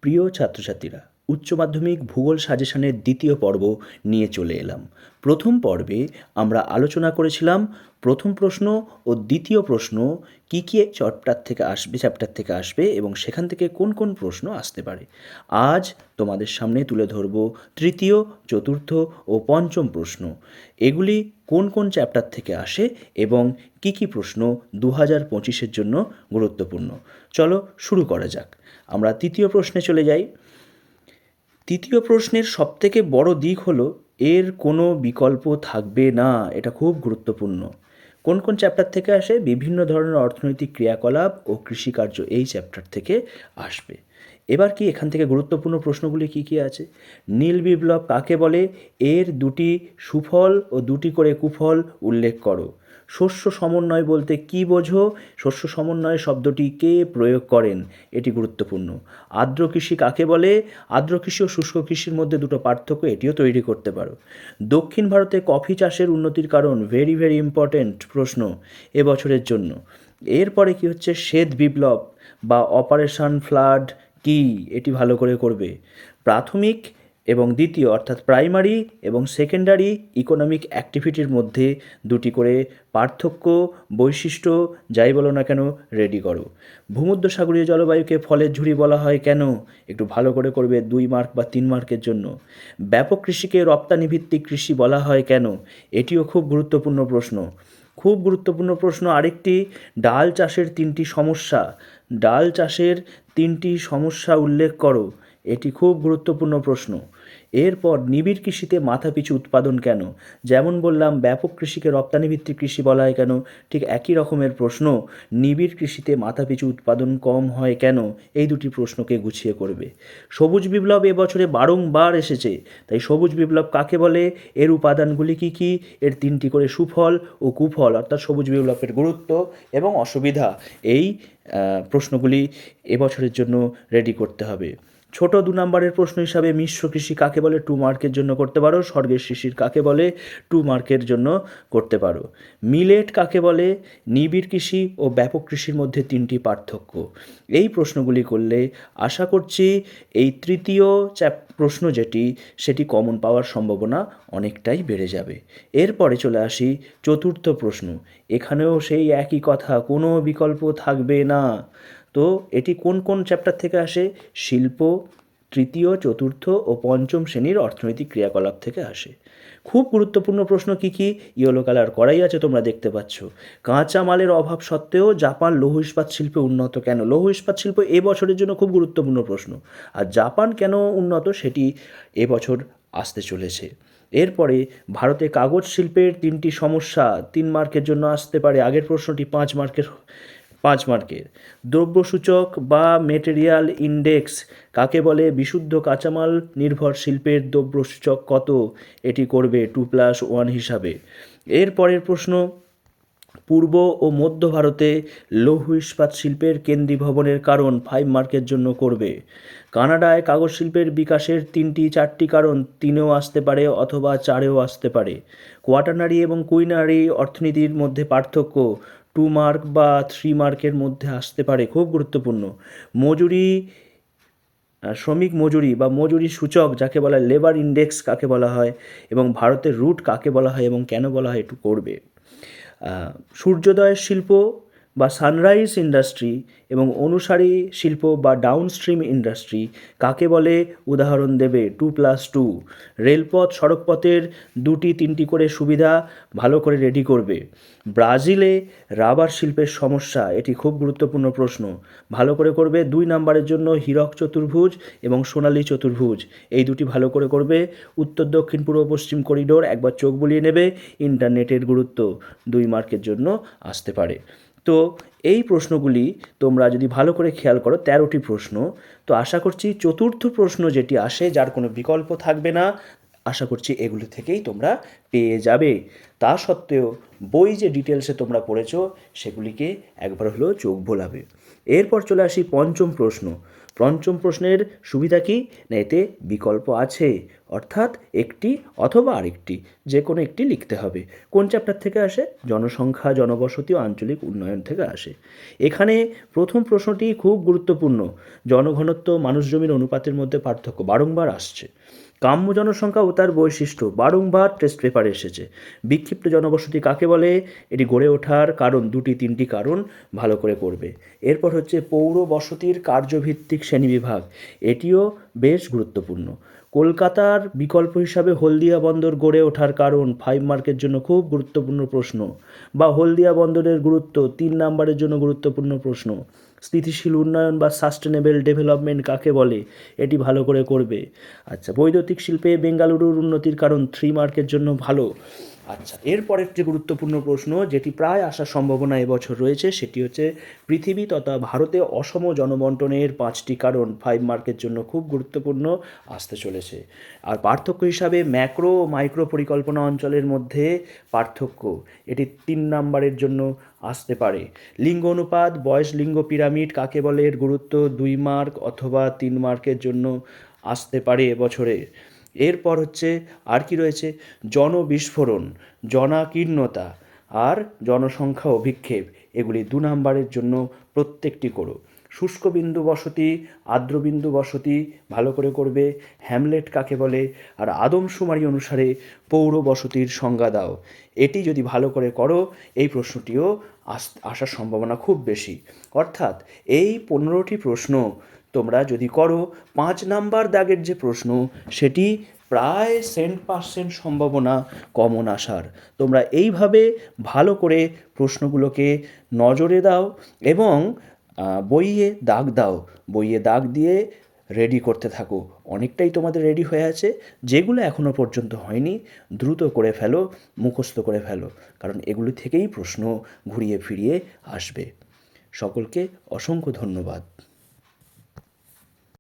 প্রিয় ছাত্রছাত্রীরা, উচ্চ মাধ্যমিক ভূগোল সাজেশনের দ্বিতীয় পর্ব নিয়ে চলে এলাম। প্রথম পর্বে আমরা আলোচনা করেছিলাম প্রথম প্রশ্ন ও দ্বিতীয় প্রশ্ন কী কী চ্যাপ্টার থেকে আসবে এবং সেখান থেকে কোন কোন প্রশ্ন আসতে পারে। আজ তোমাদের সামনে তুলে ধরব তৃতীয়, চতুর্থ ও পঞ্চম প্রশ্ন। এগুলি কোন কোন চ্যাপ্টার থেকে আসে এবং কী কী প্রশ্ন 2025-এর জন্য গুরুত্বপূর্ণ। চলো শুরু করা যাক। আমরা তৃতীয় প্রশ্নে চলে যাই। তৃতীয় প্রশ্নের সবথেকে বড় দিক হলো এর কোনো বিকল্প থাকবে না। এটা খুব গুরুত্বপূর্ণ। কোন কোন চ্যাপ্টার থেকে আসে? বিভিন্ন ধরনের অর্থনৈতিক ক্রিয়াকলাপ ও কৃষিকার্য এই চ্যাপ্টার থেকে আসবে। এবার কি এখান থেকে গুরুত্বপূর্ণ প্রশ্নগুলি কি কি আছে? নীল বিপ্লব কাকে বলে? এর দুটি সুফল ও দুটি করে কুফল উল্লেখ করো। শস্য সমন্বয় বলতে কী বোঝো? শস্য সমন্বয় শব্দটি কে প্রয়োগ করেন? এটি গুরুত্বপূর্ণ। আর্দ্র কৃষি কাকে বলে? আর্দ্র কৃষি ও শুষ্ক কৃষির মধ্যে দুটো পার্থক্য, এটিও তৈরি করতে পারো। দক্ষিণ ভারতে কফি চাষের উন্নতির কারণ, ভেরি ভেরি ইম্পর্ট্যান্ট প্রশ্ন এবছরের জন্য। এরপরে কি হচ্ছে? শ্বেত বিপ্লব বা অপারেশন ফ্লাড কি? এটি ভালো করে করবে। প্রাথমিক এবং দ্বিতীয় অর্থাৎ প্রাইমারি এবং সেকেন্ডারি ইকোনমিক অ্যাক্টিভিটির মধ্যে দুটি করে পার্থক্য, বৈশিষ্ট্য যাই বলো না কেন রেডি করো। ভূমধ্যসাগরীয় জলবায়ুকে ফলের ঝুড়ি বলা হয় কেন? একটু ভালো করে করবে, 2 মার্ক বা 3 মার্কের জন্য। ব্যাপক কৃষিকে রপ্তানি ভিত্তিক কৃষি বলা হয় কেন? এটিও খুব গুরুত্বপূর্ণ প্রশ্ন। খুব গুরুত্বপূর্ণ প্রশ্ন আরেকটি, ডাল চাষের 3টি সমস্যা। ডাল চাষের 3টি সমস্যা উল্লেখ করো। এটি খুব গুরুত্বপূর্ণ প্রশ্ন। এরপর নিবিড় কৃষিতে মাথাপিছু উৎপাদন কেন? যেমন বললাম ব্যাপক কৃষিকে রপ্তানিভিত্তিক কৃষি বলা হয় কেন, ঠিক একই রকমের প্রশ্ন নিবিড় কৃষিতে মাথাপিছু উৎপাদন কম হয় কেন? এই দুটি প্রশ্নকে গুছিয়ে করবে। সবুজ বিপ্লব এবছরে বারংবার এসেছে, তাই সবুজ বিপ্লব কাকে বলে? এর উপাদানগুলি কী কী? এর 3টি করে সুফল ও কুফল অর্থাৎ সবুজ বিপ্লবের গুরুত্ব এবং অসুবিধা, এই প্রশ্নগুলি এবছরের জন্য রেডি করতে হবে। ছোট 2 নম্বরের প্রশ্ন হিসাবে মিশ্র কৃষি কাকে বলে? 2 মার্কের জন্য করতে পারো। স্বর্গের শিশির কাকে বলে? 2 মার্কের জন্য করতে পারো। মিলেট কাকে বলে? নিবিড় কৃষি ও ব্যাপক কৃষির মধ্যে 3টি পার্থক্য। এই প্রশ্নগুলি করলে আশা করছি এই তৃতীয় প্রশ্ন যেটি, সেটি কমন পাওয়ার সম্ভাবনা অনেকটাই বেড়ে যাবে। এরপরে চলে আসি চতুর্থ প্রশ্ন। এখানেও সেই একই কথা, কোনো বিকল্প থাকবে না। তো এটি কোন কোন চ্যাপ্টার থেকে আসে? শিল্প, তৃতীয়, চতুর্থ ও পঞ্চম শ্রেণীর অর্থনৈতিক ক্রিয়াকলাপ থেকে আসে। খুব গুরুত্বপূর্ণ প্রশ্ন কি কি? ইয়েলো কালার করাই আছে, তোমরা দেখতে পাচ্ছ। কাঁচা মালের অভাব সত্ত্বেও জাপান লৌহ ইস্পাত শিল্পে উন্নত কেন? লৌহ ইস্পাত শিল্প এবছরের জন্য খুব গুরুত্বপূর্ণ প্রশ্ন। আর জাপান কেন উন্নত সেটি এবছর আসতে চলেছে। এরপরে ভারতে কাগজ শিল্পের 3টি সমস্যা 3 মার্কের জন্য আসতে পারে। আগের প্রশ্নটি 5 মার্কের। দ্রব্যসূচক বা মেটেরিয়াল ইন্ডেক্স কাকে বলে? বিশুদ্ধ কাঁচামাল নির্ভর শিল্পের দ্রব্যসূচক কত? এটি করবে 2+1 হিসাবে। এর পরের প্রশ্ন, পূর্ব ও মধ্য ভারতে লৌহ ইস্পাত শিল্পের কেন্দ্রীভবনের কারণ 5 মার্কের জন্য করবে। কানাডায় কাগজ শিল্পের বিকাশের 3-4টি কারণ 3-এও আসতে পারে অথবা 4-এও আসতে পারে। কোয়াটারনারি এবং কুইনারি অর্থনীতির মধ্যে পার্থক্য 2 মার্ক বা 3 মার্কের মধ্যে আসতে পারে, খুব গুরুত্বপূর্ণ। মজুরি, শ্রমিক মজুরি বা মজুরি সূচক যাকে বলা হয়, লেবার ইন্ডেক্স কাকে বলা হয় এবং ভারতের রুট কাকে বলা হয় এবং কেন বলা হয়, একটু করবে। সূর্যোদয়ের শিল্প বা সানরাইজ ইন্ডাস্ট্রি এবং অনুসারী শিল্প বা ডাউনস্ট্রিম ইন্ডাস্ট্রি কাকে বলে? উদাহরণ দেবে 2+2। রেলপথ, সড়কপথের 2-3টি করে সুবিধা ভালো করে রেডি করবে। ব্রাজিলে রাবার শিল্পের সমস্যা, এটি খুব গুরুত্বপূর্ণ প্রশ্ন, ভালো করে করবে। 2 নম্বরের জন্য হীরক চতুর্ভুজ এবং সোনালী চতুর্ভুজ, এই দুটি ভালো করে করবে। উত্তর দক্ষিণ পূর্ব পশ্চিম করিডোর একবার চোখ বুলিয়ে নেবে। ইন্টারনেটের গুরুত্ব 2 মার্কের জন্য আসতে পারে। তো এই প্রশ্নগুলি তোমরা যদি ভালো করে খেয়াল করো, 13টি প্রশ্ন। তো আশা করছি চতুর্থ প্রশ্ন যেটি আসে, যার কোনো বিকল্প থাকবে না, আশা করছি এগুলি থেকেই তোমরা পেয়ে যাবে। তা সত্ত্বেও বই যে ডিটেলসে তোমরা পড়েছো সেগুলিকে একবার হলেও চোখ ভোলাবে। এরপর চলে আসি পঞ্চম প্রশ্ন। পঞ্চম প্রশ্নের সুবিধা কী? না এতে বিকল্প আছে, অর্থাৎ একটি অথবা আরেকটি, যে কোনো একটি লিখতে হবে। কোন চ্যাপ্টার থেকে আসে? জনসংখ্যা, জনবসতি ও আঞ্চলিক উন্নয়ন থেকে আসে। এখানে প্রথম প্রশ্নটি খুব গুরুত্বপূর্ণ। জনঘনত্ব মানুষ জমির অনুপাতের মধ্যে পার্থক্য বারংবার আসছে। কাম্য জনসংখ্যা ও তার বৈশিষ্ট্য বারংবার টেস্ট পেপারে এসেছে। বিক্ষিপ্ত জনবসতি কাকে বলে? এটি গড়ে ওঠার কারণ, 2-3টি কারণ ভালো করে পড়বে। এরপর হচ্ছে পৌর বসতির কার্যভিত্তিক শ্রেণীবিভাগ, এটিও বেশ গুরুত্বপূর্ণ। কলকাতার বিকল্প হিসাবে হলদিয়া বন্দর গড়ে ওঠার কারণ, 5 মার্কের জন্য খুব গুরুত্বপূর্ণ প্রশ্ন। বা হলদিয়া বন্দরের গুরুত্ব, 3 নাম্বারের জন্য গুরুত্বপূর্ণ প্রশ্ন। স্থিতিশীল উন্নয়ন বা সাস্টেনেবল ডেভেলপমেন্ট কাকে বলে? এটি ভালো করে করবে। আচ্ছা, বৈদ্যুতিক শিল্পে বেঙ্গালুরুর উন্নতির কারণ, 3 মার্কের জন্য ভালো। আচ্ছা, এরপরের যে গুরুত্বপূর্ণ প্রশ্ন যেটি প্রায় আসার সম্ভাবনা এবছর রয়েছে, সেটি হচ্ছে পৃথিবী তথা ভারতে অসম জনবন্টনের 5টি কারণ, 5 মার্কের জন্য খুব গুরুত্বপূর্ণ, আসতে চলেছে। আর পার্থক্য হিসাবে ম্যাক্রো ও মাইক্রো পরিকল্পনা অঞ্চলের মধ্যে পার্থক্য, এটি 3 নাম্বারের জন্য আসতে পারে। লিঙ্গ অনুপাত, বয়স লিঙ্গ পিরামিড কাকে বলে? এর গুরুত্ব 2 মার্ক অথবা 3 মার্কের জন্য আসতে পারে এবছরে। এরপর হচ্ছে আর কি রয়েছে? জনবিস্ফোরণ, জনাকীর্ণতা আর জনসংখ্যা অভিক্ষেপ, এগুলি 2 নাম্বারের জন্য প্রত্যেকটি করো। শুষ্ক বিন্দু বসতি, আর্দ্রবিন্দু বসতি ভালো করে করবে। হ্যামলেট কাকে বলে? আর আদমশুমারি অনুসারে পৌর বসতির সংজ্ঞা দাও। এটি যদি ভালো করে করো, এই প্রশ্নটিও আসার সম্ভাবনা খুব বেশি। অর্থাৎ এই 15টি প্রশ্ন তোমরা যদি করো, 5 নাম্বার দাগের যে প্রশ্ন, সেটি প্রায় 100% সম্ভাবনা কমন আসার। তোমরা এইভাবে ভালো করে প্রশ্নগুলোকে নজরে দাও এবং বইয়ে দাগ দাও। বইয়ে দাগ দিয়ে রেডি করতে থাকো। অনেকটাই তোমাদের রেডি হয়ে আছে। যেগুলো এখনও পর্যন্ত হয়নি, দ্রুত করে ফেলো, মুখস্থ করে ফেলো, কারণ এগুলি থেকেই প্রশ্ন ঘুরিয়ে ফিরিয়ে আসবে। সকলকে অসংখ্য ধন্যবাদ।